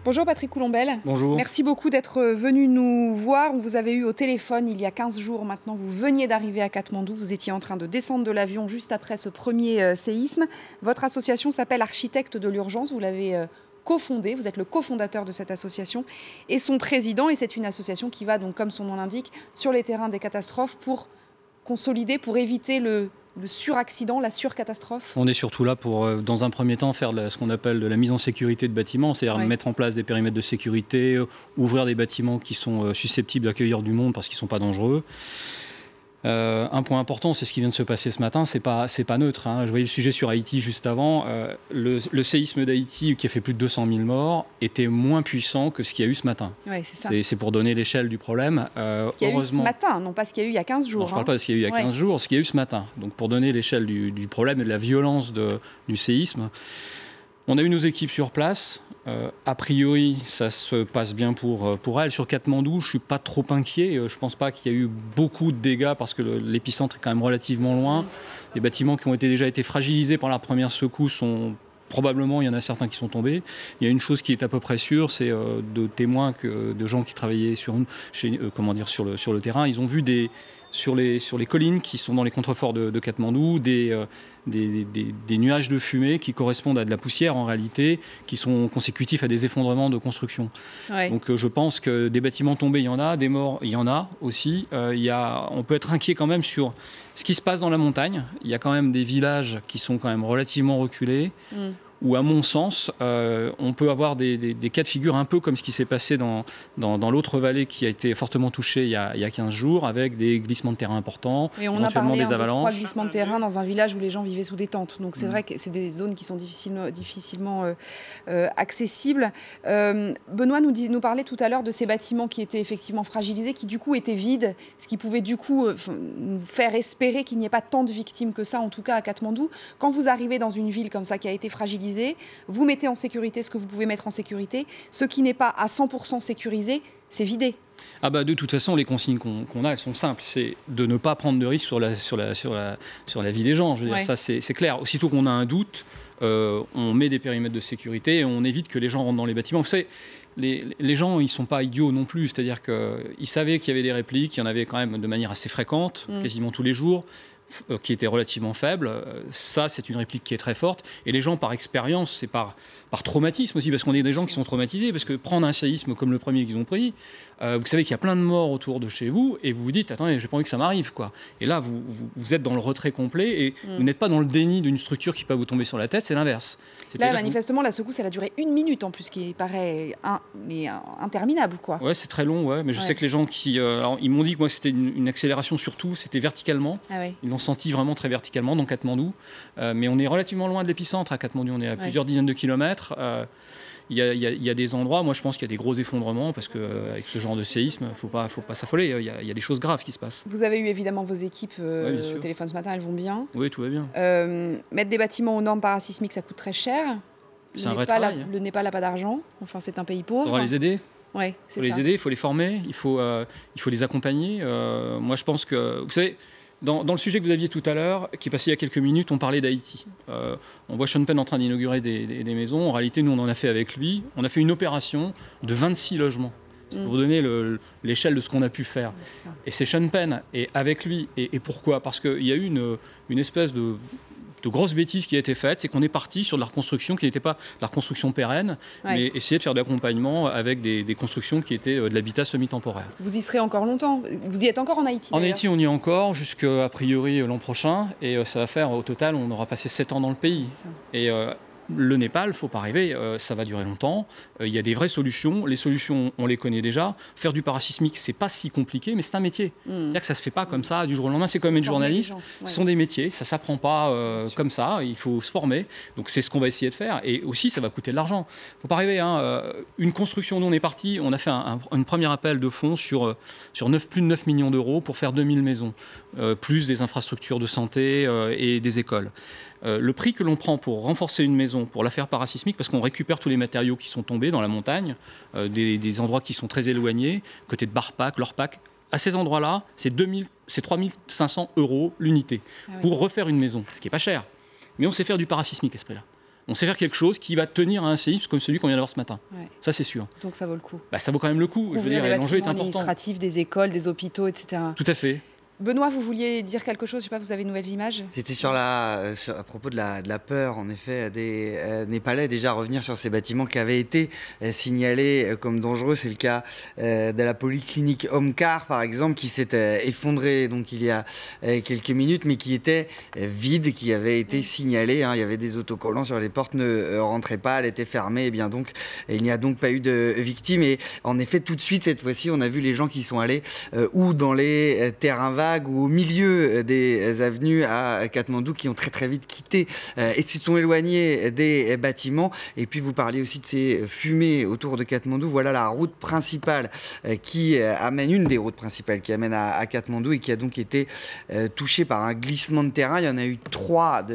Bonjour Patrick Coulombelle. Bonjour. Merci beaucoup d'être venu nous voir. On vous avait eu au téléphone il y a 15 jours maintenant. Vous veniez d'arriver à Katmandou. Vous étiez en train de descendre de l'avion juste après ce premier séisme. Votre association s'appelle Architectes de l'Urgence. Vous l'avez cofondée. Vous êtes le cofondateur de cette association et son président. Et c'est une association qui va, donc, comme son nom l'indique, sur les terrains des catastrophes pour consolider, pour éviter le suraccident, la surcatastrophe. On est surtout là pour, dans un premier temps, faire ce qu'on appelle de la mise en sécurité de bâtiments, c'est-à-dire mettre en place des périmètres de sécurité, ouvrir des bâtiments qui sont susceptibles d'accueillir du monde parce qu'ils ne sont pas dangereux. Un point important, c'est ce qui vient de se passer ce matin, c'est pas neutre. Hein. Je voyais le sujet sur Haïti juste avant. Le séisme d'Haïti, qui a fait plus de 200 000 morts, était moins puissant que ce qu'il y a eu ce matin. Ouais, c'est ça. C'est pour donner l'échelle du problème. Ce qu'il y a eu ce matin, non pas ce qu'il y a eu il y a 15 jours. Non, je ne parle pas de ce qu'il y a eu il y a 15 jours, ce qu'il y a eu ce matin. Donc pour donner l'échelle du problème et de la violence du séisme. On a eu nos équipes sur place. A priori, ça se passe bien pour elles. Sur Katmandou, je ne suis pas trop inquiet. Je ne pense pas qu'il y a eu beaucoup de dégâts parce que l'épicentre est quand même relativement loin. Les bâtiments qui ont déjà été fragilisés par la première secousse sont... Probablement, il y en a certains qui sont tombés. Il y a une chose qui est à peu près sûre, c'est de témoins, de gens qui travaillaient sur le terrain. Ils ont vu sur les collines qui sont dans les contreforts de Katmandou des nuages de fumée qui correspondent à de la poussière en réalité, qui sont consécutifs à des effondrements de construction. Ouais. Donc je pense que des bâtiments tombés, il y en a, des morts, il y en a aussi. On peut être inquiet quand même sur ce qui se passe dans la montagne. Il y a quand même des villages qui sont quand même relativement reculés. Où, à mon sens, on peut avoir des cas de figure un peu comme ce qui s'est passé dans l'autre vallée qui a été fortement touchée il y a 15 jours, avec des glissements de terrain importants, et on éventuellement a parlé des avalanches. 3 glissements de terrain dans un village où les gens vivaient sous des tentes. Donc c'est vrai que c'est des zones qui sont difficilement accessibles. Benoît nous parlait tout à l'heure de ces bâtiments qui étaient effectivement fragilisés, qui du coup étaient vides, ce qui pouvait du coup nous faire espérer qu'il n'y ait pas tant de victimes que ça, en tout cas à Katmandou. Quand vous arrivez dans une ville comme ça qui a été fragilisée, vous mettez en sécurité ce que vous pouvez mettre en sécurité. Ce qui n'est pas à 100% sécurisé, c'est vidé. Ah bah de toute façon, les consignes qu'on a, elles sont simples. C'est de ne pas prendre de risques sur la vie des gens. Je veux dire, ça, c'est clair. Aussitôt qu'on a un doute, on met des périmètres de sécurité et on évite que les gens rentrent dans les bâtiments. Vous savez, les gens, ils ne sont pas idiots non plus. C'est-à-dire qu'ils savaient qu'il y avait des répliques, il y en avait quand même de manière assez fréquente, quasiment tous les jours, qui était relativement faible. Ça, c'est une réplique qui est très forte. Et les gens, par expérience, c'est par traumatisme aussi, parce qu'on est des gens qui sont traumatisés, parce que prendre un séisme comme le premier qu'ils ont pris, vous savez qu'il y a plein de morts autour de chez vous, et vous vous dites, attendez, j'ai pas envie que ça m'arrive, quoi. Et là, vous êtes dans le retrait complet, et vous n'êtes pas dans le déni d'une structure qui peut vous tomber sur la tête, c'est l'inverse. Là, manifestement, la secousse, elle a duré 1 minute, en plus, qui paraît interminable, quoi. Ouais, c'est très long, ouais, mais je sais que les gens qui... alors, ils m'ont dit que moi, c'était une accélération surtout, c'était verticalement. Ah ouais. Ils l'ont senti vraiment très verticalement dans Katmandou. Mais on est relativement loin de l'épicentre à Katmandou, on est à plusieurs dizaines de kilomètres. Il y a des endroits, moi je pense qu'il y a des gros effondrements parce qu'avec ce genre de séisme, faut pas s'affoler, il y a des choses graves qui se passent. Vous avez eu évidemment vos équipes au téléphone ce matin, elles vont bien? Oui, tout va bien. Mettre des bâtiments aux normes parasismiques, ça coûte très cher. C'est un vrai travail. Le Népal n'a pas d'argent, enfin c'est un pays pauvre. Il faudra les aider. Ouais, il faut les aider, il faut les former, il faut les accompagner. Moi je pense que, vous savez, dans le sujet que vous aviez tout à l'heure, qui est passé il y a quelques minutes, on parlait d'Haïti. On voit Sean Penn en train d'inaugurer des maisons. En réalité, nous, on en a fait avec lui. On a fait une opération de 26 logements. Pour vous donner l'échelle de ce qu'on a pu faire. Et c'est Sean Penn, et avec lui. Et pourquoi? Parce qu'il y a eu une espèce de grosse bêtise qui a été faite, c'est qu'on est parti sur de la reconstruction qui n'était pas la reconstruction pérenne, mais essayer de faire de l'accompagnement avec des constructions qui étaient de l'habitat semi-temporaire. Vous y serez encore longtemps? Vous y êtes encore en Haïti? En Haïti, on y est encore jusqu'à priori l'an prochain, et ça va faire, au total, on aura passé 7 ans dans le pays. Et le Népal, il ne faut pas rêver, ça va durer longtemps. Il y a des vraies solutions. Les solutions, on les connaît déjà. Faire du parasismique, c'est pas si compliqué, mais c'est un métier. C'est-à-dire que ça se fait pas comme ça du jour au lendemain. C'est comme être journaliste. Ce sont des métiers. Ça s'apprend pas comme ça. Il faut se former. Donc c'est ce qu'on va essayer de faire. Et aussi, ça va coûter de l'argent. Il ne faut pas rêver. Une construction, nous on est parti. On a fait un premier appel de fonds sur plus de 9 millions d'euros pour faire 2000 maisons, plus des infrastructures de santé et des écoles. Le prix que l'on prend pour renforcer une maison, pour la faire parasismique, parce qu'on récupère tous les matériaux qui sont tombés dans la montagne, des endroits qui sont très éloignés, côté de Barpak, Lorpak, à ces endroits-là, c'est 3 500 € l'unité pour refaire une maison, ce qui n'est pas cher. Mais on sait faire du parasismique à ce prix-là. On sait faire quelque chose qui va tenir à un séisme comme celui qu'on vient d'avoir ce matin. Ouais. Ça, c'est sûr. Donc ça vaut le coup. Ça vaut quand même le coup. Je veux dire, l'enjeu est important. Administratifs, des écoles, des hôpitaux, etc. Tout à fait. Benoît, vous vouliez dire quelque chose? Je ne sais pas, vous avez de nouvelles images? C'était à propos de la peur, en effet, des Népalais. Déjà, revenir sur ces bâtiments qui avaient été signalés comme dangereux. C'est le cas de la polyclinique Omkar, par exemple, qui s'est effondrée donc, il y a quelques minutes, mais qui était vide, qui avait été signalée. Il y avait des autocollants sur les portes, ne rentrez pas, elle était fermée. Et bien donc, il n'y a donc pas eu de victimes. Et en effet, tout de suite, cette fois-ci, on a vu les gens qui sont allés ou dans les terrains vagues, ou au milieu des avenues à Katmandou, qui ont très vite quitté et se sont éloignés des bâtiments. Et puis vous parliez aussi de ces fumées autour de Katmandou. Voilà la route principale qui amène, une des routes principales qui amène à Katmandou, et qui a donc été touchée par un glissement de terrain. Il y en a eu 3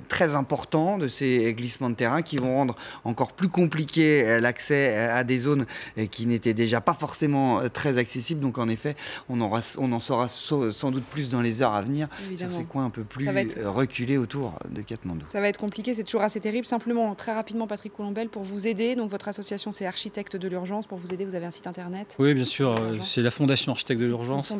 très importants de ces glissements de terrain qui vont rendre encore plus compliqué l'accès à des zones qui n'étaient déjà pas forcément très accessibles. Donc en effet, on en saura sans doute plus dans les heures à venir. Évidemment. Sur ces coins un peu plus reculés autour de Katmandou. Ça va être compliqué, c'est toujours assez terrible. Simplement, très rapidement, Patrick Colombel, pour vous aider, donc votre association, c'est Architectes de l'Urgence. Pour vous aider, vous avez un site internet? Oui, bien sûr, c'est la Fondation Architectes de l'Urgence.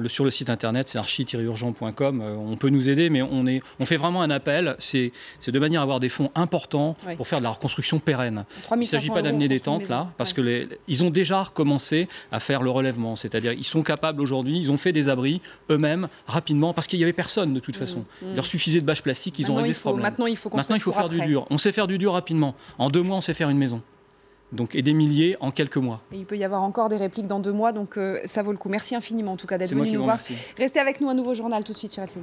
Sur le site internet, c'est archi-urgent.com. On peut nous aider, mais on fait vraiment un appel. C'est de manière à avoir des fonds importants pour faire de la reconstruction pérenne. Il ne s'agit pas d'amener des tentes, là, parce qu'ils ont déjà recommencé à faire le relèvement. C'est-à-dire ils sont capables aujourd'hui, ils ont fait des abris eux-mêmes rapidement parce qu'il n'y avait personne de toute façon. Il leur suffisait de bâches plastiques, ils ont réglé ce problème. Maintenant, il faut faire du dur. On sait faire du dur rapidement. En 2 mois, on sait faire une maison. Donc, et des milliers en quelques mois. Et il peut y avoir encore des répliques dans 2 mois, donc ça vaut le coup. Merci infiniment en tout cas d'être venu nous voir. Restez avec nous, un nouveau journal tout de suite sur LCI.